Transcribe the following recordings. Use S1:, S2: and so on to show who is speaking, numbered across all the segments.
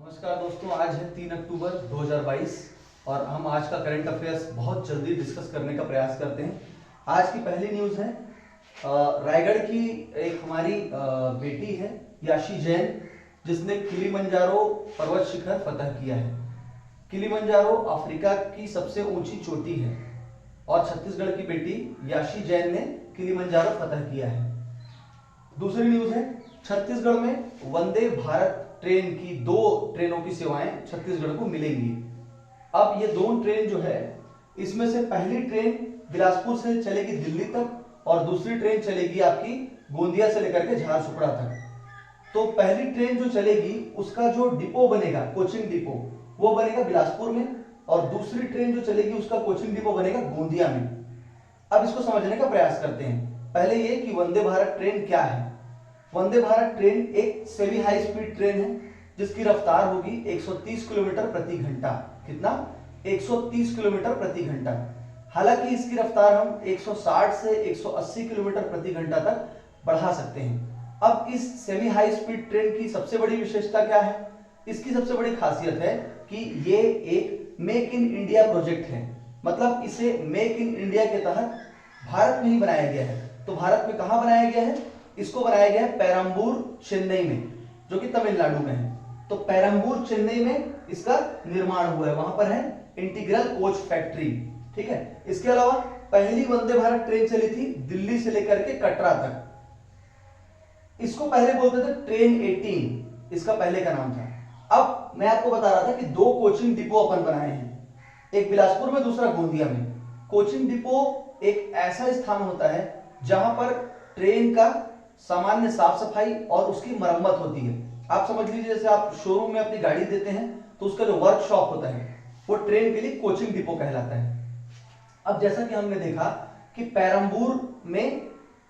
S1: नमस्कार दोस्तों, आज है 3 अक्टूबर 2022 और हम आज का करंट अफेयर्स बहुत जल्दी डिस्कस करने का प्रयास करते हैं। आज की पहली न्यूज़ है रायगढ़ की एक हमारी बेटी है याशी जैन, जिसने किलिमंजारो पर्वत शिखर फतह किया है। किलिमंजारो अफ्रीका की सबसे ऊंची चोटी है और छत्तीसगढ़ की बेटी याशी जैन ने किलिमंजारो फतह किया है। दूसरी न्यूज़ है छत्तीसगढ़ में वंदे भारत ट्रेन की 2 ट्रेनों की सेवाएं छत्तीसगढ़ को मिलेंगी। अब ये 2 ट्रेन जो है, इसमें से पहली ट्रेन बिलासपुर से चलेगी दिल्ली तक और दूसरी ट्रेन चलेगी आपकी गोंदिया से लेकर के झारसुगड़ा तक। तो पहली ट्रेन जो चलेगी उसका जो डिपो बनेगा, कोचिंग डिपो, वो बनेगा बिलासपुर में और दूसरी ट्रेन जो चलेगी उसका कोचिंग डिपो बनेगा गोंदिया में। अब इसको समझने का प्रयास करते हैं। पहले ये कि वंदे भारत ट्रेन क्या है। वंदे भारत ट्रेन एक सेमी हाई स्पीड ट्रेन है जिसकी रफ्तार होगी 130 किलोमीटर प्रति घंटा। कितना? 130 किलोमीटर प्रति घंटा। हालांकि इसकी रफ्तार हम 160 से 180 किलोमीटर प्रति घंटा तक बढ़ा सकते हैं। अब इस सेमी हाई स्पीड ट्रेन की सबसे बड़ी विशेषता क्या है? इसकी सबसे बड़ी खासियत है कि ये एक मेक इन इंडिया प्रोजेक्ट है। मतलब इसे मेक इन इंडिया के तहत भारत में ही बनाया गया है। तो भारत में कहां बनाया गया है? इसको बनाया गया है पेरम्बूर चेन्नई में, जो कि तमिलनाडु में है। तो पेरम्बूर चेन्नई में इसका निर्माण हुआ है, वहां पर है इंटीग्रल कोच फैक्ट्री। ठीक है। इसके अलावा पहली वंदे भारत ट्रेन चली थी दिल्ली से लेकर के कटरा तक। इसको पहले बोलते थे ट्रेन 18, इसका पहले का नाम था। अब मैं आपको बता रहा था कि 2 कोचिंग डिपो अपन बनाए हैं, एक बिलासपुर में, दूसरा गोंदिया में। कोचिंग डिपो एक ऐसा स्थान होता है जहां पर ट्रेन का सामान्य साफ सफाई और उसकी मरम्मत होती है। आप समझ लीजिए जैसे आप शोरूम में अपनी गाड़ी देते हैं तो उसका जो वर्कशॉप होता है वो ट्रेन के लिए कोचिंग डिपो कहलाता है। अब जैसा कि हमने देखा कि पेरम्बूर में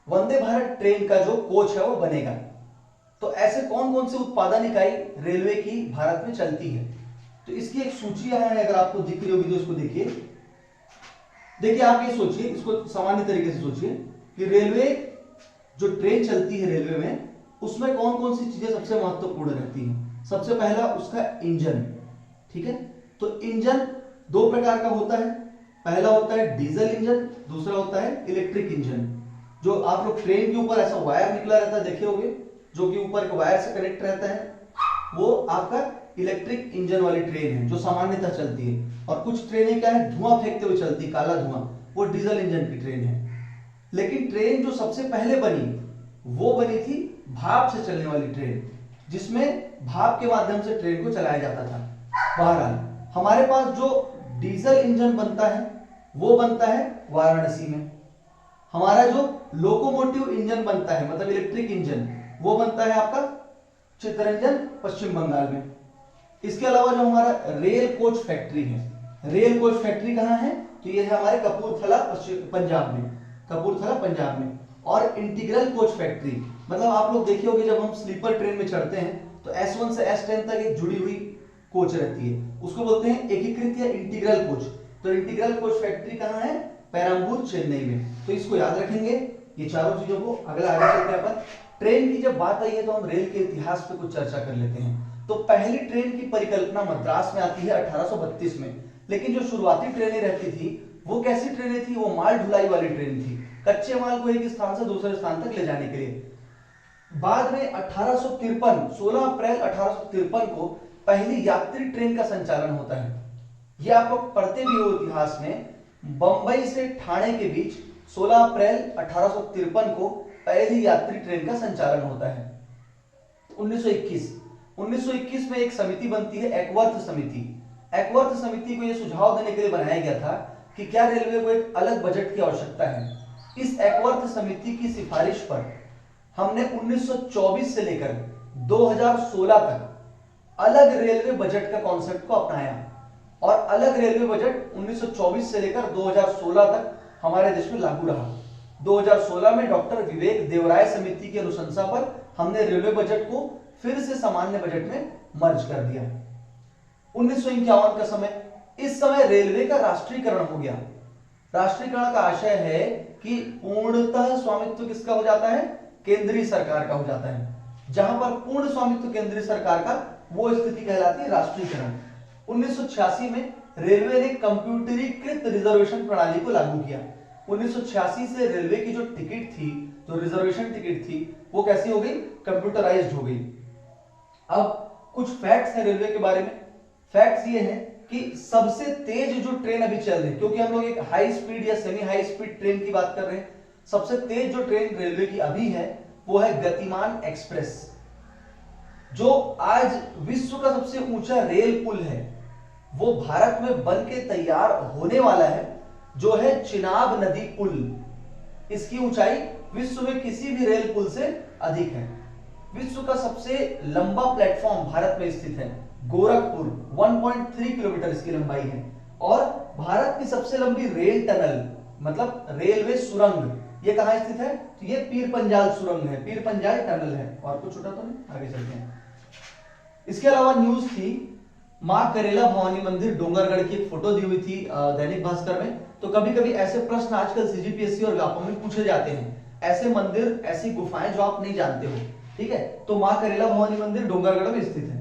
S1: वंदे भारत ट्रेन का जो कोच है वो बनेगा। तो ऐसे कौन कौन से उत्पादन इकाई रेलवे की भारत में चलती है, तो इसकी एक सूची यहाँ है। अगर आपको दिख रही होगी तो इसको देखिए। देखिए आप ये सोचिए, इसको सामान्य तरीके से सोचिए कि रेलवे जो ट्रेन चलती है रेलवे में, उसमें कौन कौन सी चीजें सबसे महत्वपूर्ण रहती हैं। सबसे पहला उसका इंजन। ठीक है। तो इंजन 2 प्रकार का होता है। पहला होता है डीजल इंजन, दूसरा होता है इलेक्ट्रिक इंजन। जो आप लोग ट्रेन के ऊपर ऐसा वायर निकला रहता है देखे होंगे, जो कि ऊपर के वायर से कनेक्ट रहता है, वो आपका इलेक्ट्रिक इंजन वाली ट्रेन है जो सामान्यतः चलती है। और कुछ ट्रेनें क्या है, धुआं फेंकते हुए चलती है, काला धुआं, वो डीजल इंजन की ट्रेन है। लेकिन ट्रेन जो सबसे पहले बनी वो बनी थी भाप से चलने वाली ट्रेन, जिसमें भाप के माध्यम से ट्रेन को चलाया जाता था। बहरहाल हमारे पास जो डीजल इंजन बनता है वो बनता है वाराणसी में। हमारा जो लोकोमोटिव इंजन बनता है, मतलब इलेक्ट्रिक इंजन, वो बनता है आपका चित्तरंजन पश्चिम बंगाल में। इसके अलावा जो हमारा रेल कोच फैक्ट्री है, रेल कोच फैक्ट्री कहां है? तो ये है हमारे कपूरथला पंजाब में, कपूरथला पंजाब में। और इंटीग्रल कोच फैक्ट्री, मतलब आप लोग देखे होंगे जब हम स्लीपर ट्रेन में चढ़ते हैं तो S1 से S10 तक एक जुड़ी हुई कोच रहती है, उसको बोलते हैं एकीकृत या इंटीग्रल कोच। तो इंटीग्रल कोच फैक्ट्री कहां है? पेरम्बूर चेन्नई में। तो इसको याद रखेंगे ये चारों चीजों को। अगला आगे चलते हैं अपन। ट्रेन की जब बात आई है तो हम रेल के इतिहास पे कुछ चर्चा कर लेते हैं। तो पहली ट्रेन की परिकल्पना मद्रास में आती है 1832 में, लेकिन जो शुरुआती ट्रेनें रहती थी वो कैसी ट्रेनें थी? वो माल ढुलाई वाली ट्रेन थी, कच्चे माल को एक स्थान से दूसरे स्थान तक ले जाने के लिए। बाद में 1853, 16 अप्रैल 1853 को पहली यात्री ट्रेन का संचालन होता है। यह आप लोग पढ़ते भी हो इतिहास में। बंबई से ठाणे के बीच 16 अप्रैल 1853 को पहली यात्री ट्रेन का संचालन होता है। 1921 में एक समिति बनती है, एकवर्थ समिति। एकवर्थ समिति को यह सुझाव देने के लिए बनाया गया था कि क्या रेलवे को एक अलग बजट की आवश्यकता है। इस एकवर्थ समिति की सिफारिश पर हमने 1924 से लेकर 2016 तक अलग रेलवे बजट का कॉन्सेप्ट को अपनाया। और अलग रेलवे बजट 1924 से लेकर 2016 तक हमारे देश में लागू रहा। 2016 में डॉक्टर विवेक देवराय समिति की अनुशंसा पर हमने रेलवे बजट को फिर से सामान्य बजट में मर्ज कर दिया। 1951 का समय, इस समय रेलवे का राष्ट्रीयकरण हो गया। राष्ट्रीयकरण का आशय है कि पूर्णतः स्वामित्व किसका हो जाता है? केंद्रीय सरकार का हो जाता है। जहां पर पूर्ण स्वामित्व केंद्रीय सरकार का, वो स्थिति कहलाती है राष्ट्रीयकरण। 1986 में रेलवे ने कंप्यूटरीकृत रिजर्वेशन प्रणाली को लागू किया। 1986 से रेलवे की जो टिकट थी, जो रिजर्वेशन टिकट थी, वो कैसी हो गई, कंप्यूटराइज्ड हो गई। अब कुछ फैक्ट्स हैं रेलवे के बारे में। फैक्ट्स ये हैं कि सबसे तेज जो ट्रेन अभी चल रही है, क्योंकि हम लोग एक हाई स्पीड या सेमी हाई स्पीड ट्रेन की बात कर रहे हैं, सबसे तेज जो ट्रेन रेलवे की अभी है वो है गतिमान एक्सप्रेस, जो आज विश्व का सबसे ऊंचा रेल पुल है, वो भारत में बन के तैयार होने वाला है, जो है चिनाब नदी पुल। इसकी ऊंचाई विश्व में किसी भी रेल पुल से अधिक है। विश्व का सबसे लंबा प्लेटफॉर्म भारत में स्थित है गोरखपुर, 1.3 किलोमीटर इसकी लंबाई है। और भारत की सबसे लंबी रेल टनल मतलब रेलवे सुरंग ये कहां स्थित है, तो ये पीर पंजाल सुरंग है, पीर पंजाल टनल है। और कुछ छोटा तो नहीं, आगे चलते हैं। इसके अलावा न्यूज थी मां करेला भवानी मंदिर डोंगरगढ़ की एक फोटो दी हुई थी दैनिक भास्कर में। तो कभी कभी ऐसे प्रश्न आजकल सीजीपीएससी और व्यापम में पूछे जाते हैं, ऐसे मंदिर ऐसी गुफाएं जो आप नहीं जानते हो, ठीक है। तो मां करेला भवानी मंदिर डोंगरगढ़ में स्थित है।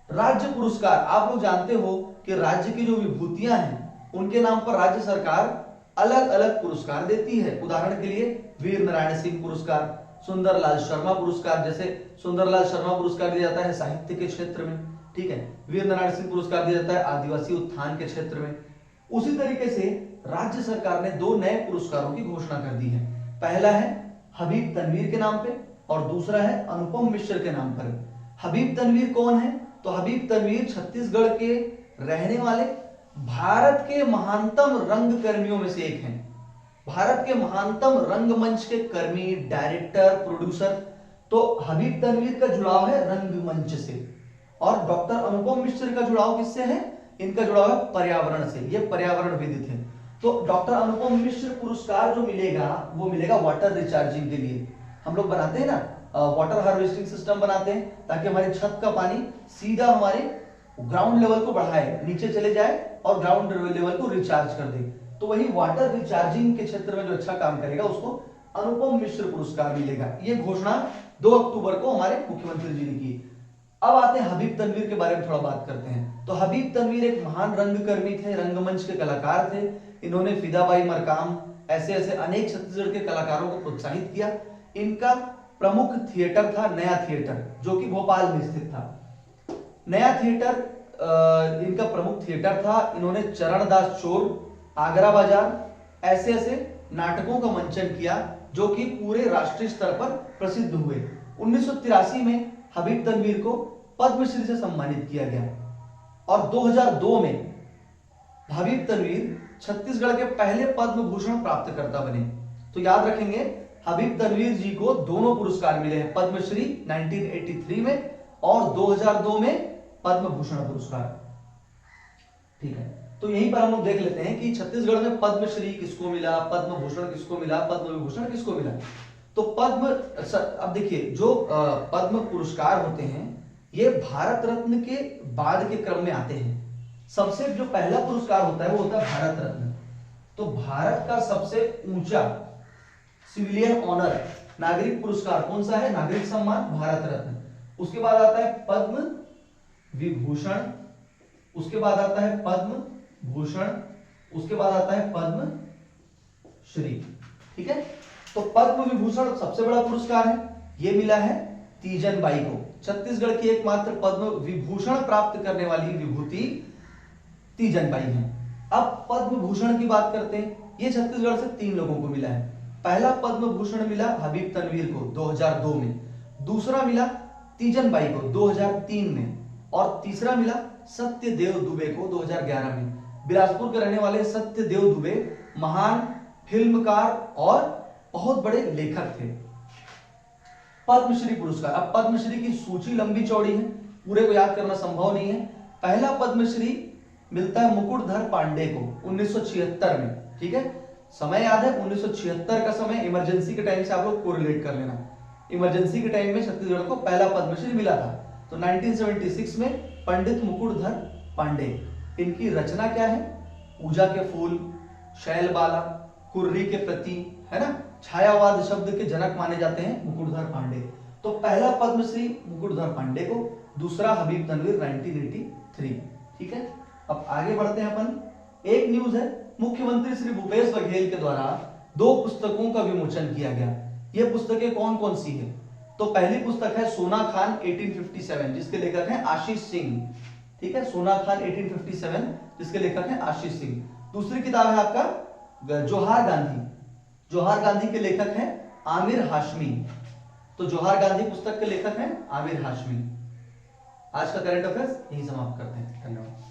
S1: राज्य पुरस्कार, आप लोग जानते हो कि राज्य की जो विभूतियां हैं उनके नाम पर राज्य सरकार अलग अलग पुरस्कार देती है। उदाहरण के लिए वीर नारायण सिंह पुरस्कार, सुंदरलाल शर्मा पुरस्कार, जैसे सुंदरलाल शर्मा पुरस्कार दिया जाता है साहित्य के क्षेत्र में, ठीक है। वीर नारायण सिंह पुरस्कार दिया जाता है आदिवासी उत्थान के क्षेत्र में। उसी तरीके से राज्य सरकार ने 2 नए पुरस्कारों की घोषणा कर दी है। पहला है हबीब तनवीर के नाम पे और दूसरा है अनुपम मिश्र के नाम पर। हबीब तनवीर कौन है, तो हबीब तनवीर छत्तीसगढ़ के रहने वाले भारत के महानतम रंग कर्मियों में से एक हैं। भारत के महानतम रंगमंच के कर्मी, डायरेक्टर, प्रोड्यूसर। तो हबीब तनवीर का जुड़ाव है रंगमंच से। और डॉक्टर अनुपम मिश्र का जुड़ाव किससे है, इनका जुड़ाव है पर्यावरण से, ये पर्यावरणविद थे। तो डॉक्टर अनुपम मिश्र पुरस्कार जो मिलेगा वो मिलेगा वाटर रिचार्जिंग के लिए। हम लोग बनाते हैं ना वाटर हार्वेस्टिंग सिस्टम बनाते हैं ताकि हमारी छत का पानी सीधा हमारे ग्राउंड लेवल को बढ़ाए, नीचे चले जाए और ग्राउंड लेवल को रिचार्ज कर दे। तो वही वाटर रिचार्जिंग के क्षेत्र में जो अच्छा काम करेगा उसको अनुपम मिश्र पुरस्कार मिलेगा। ये घोषणा 2 अक्टूबर को हमारे मुख्यमंत्री जी ने की। अब आते हैं हबीब तनवीर के बारे में थोड़ा बात करते हैं। तो हबीब तनवीर एक महान रंगकर्मी थे, रंगमंच के कलाकार थे। इन्होंने फिदाबाई मरकाम ऐसे ऐसे अनेक छत्तीसगढ़ के कलाकारों को प्रोत्साहित किया। इनका प्रमुख थिएटर था नया थिएटर, जो कि भोपाल में स्थित था। नया थिएटर इनका प्रमुख थिएटर था। इन्होंने चरणदास चोर, आगरा बाजार ऐसे ऐसे नाटकों का मंचन किया जो कि पूरे राष्ट्रीय स्तर पर प्रसिद्ध हुए। 1983 में हबीब तनवीर को पद्मश्री से सम्मानित किया गया और 2002 में हबीब तनवीर छत्तीसगढ़ के पहले पद्म भूषण प्राप्तकर्ता बने। तो याद रखेंगे हबीब तनवीर जी को दोनों पुरस्कार मिले हैं, पद्मश्री 1983 में और 2002 में पद्म भूषण पुरस्कार, ठीक है। तो यहीं पर हम लोग देख लेते हैं कि छत्तीसगढ़ में पद्मश्री किसको मिला, पद्म भूषण किसको मिला, पद्म विभूषण किसको मिला। तो पद्म, अब देखिए जो पद्म पुरस्कार होते हैं ये भारत रत्न के बाद के क्रम में आते हैं। सबसे जो पहला पुरस्कार होता है वो होता है भारत रत्न। तो भारत का सबसे ऊंचा सिविलियन ऑनर नागरिक पुरस्कार कौन सा है, नागरिक सम्मान भारत रत्न। उसके बाद आता है पद्म विभूषण, उसके बाद आता है पद्म भूषण, उसके बाद आता है पद्म श्री, ठीक है। तो पद्म विभूषण सबसे बड़ा पुरस्कार है, यह मिला है तीजन बाई को। छत्तीसगढ़ की एकमात्र पद्म विभूषण प्राप्त करने वाली विभूति तीजन बाई है। अब पद्म भूषण की बात करते हैं। यह छत्तीसगढ़ से 3 लोगों को मिला है। पहला पद्म भूषण मिला हबीब तनवीर को 2002 में, दूसरा मिला तीजन बाई को 2003 में और तीसरा मिला सत्यदेव दुबे को 2011 में। बिलासपुर के रहने वाले सत्यदेव दुबे महान फिल्मकार और बहुत बड़े लेखक थे। पद्मश्री पुरस्कार, अब पद्मश्री की सूची लंबी चौड़ी है, पूरे को याद करना संभव नहीं है। पहला पद्मश्री मिलता है मुकुटधर पांडे को 1976 में, ठीक है। समय याद है 1976 का समय, इमरजेंसी के टाइम से आप लोग कोरिलेट कर लेना। इमरजेंसी के टाइम में छत्तीसगढ़ को पहला पद्मश्री मिला था। तो 1976 में पंडित मुकुटधर पांडे, इनकी रचना क्या है, पूजा के फूल, शैलबाला, कुर्री के प्रति, है ना, छायावाद शब्द के जनक माने जाते हैं मुकुटधर पांडे। तो पहला पद्मश्री मुकुटधर पांडे को, दूसरा हबीब तनवीर 1983। ठीक है, अब आगे बढ़ते हैं अपन। एक न्यूज है, मुख्यमंत्री श्री भूपेश बघेल के द्वारा 2 पुस्तकों का विमोचन किया गया। ये पुस्तकें कौन कौन सी है? तो पहली पुस्तक है सोना खान 1857 जिसके लेखक हैं आशीष सिंह। ठीक है, सोना खान 1857 जिसके लेखक हैं आशीष सिंह। दूसरी किताब है आपका जोहार गांधी। जोहार गांधी के लेखक हैं आमिर हाशमी। तो जोहार गांधी पुस्तक के लेखक हैं आमिर हाशमी। आज का करंट अफेयर्स यही समाप्त करते हैं। धन्यवाद।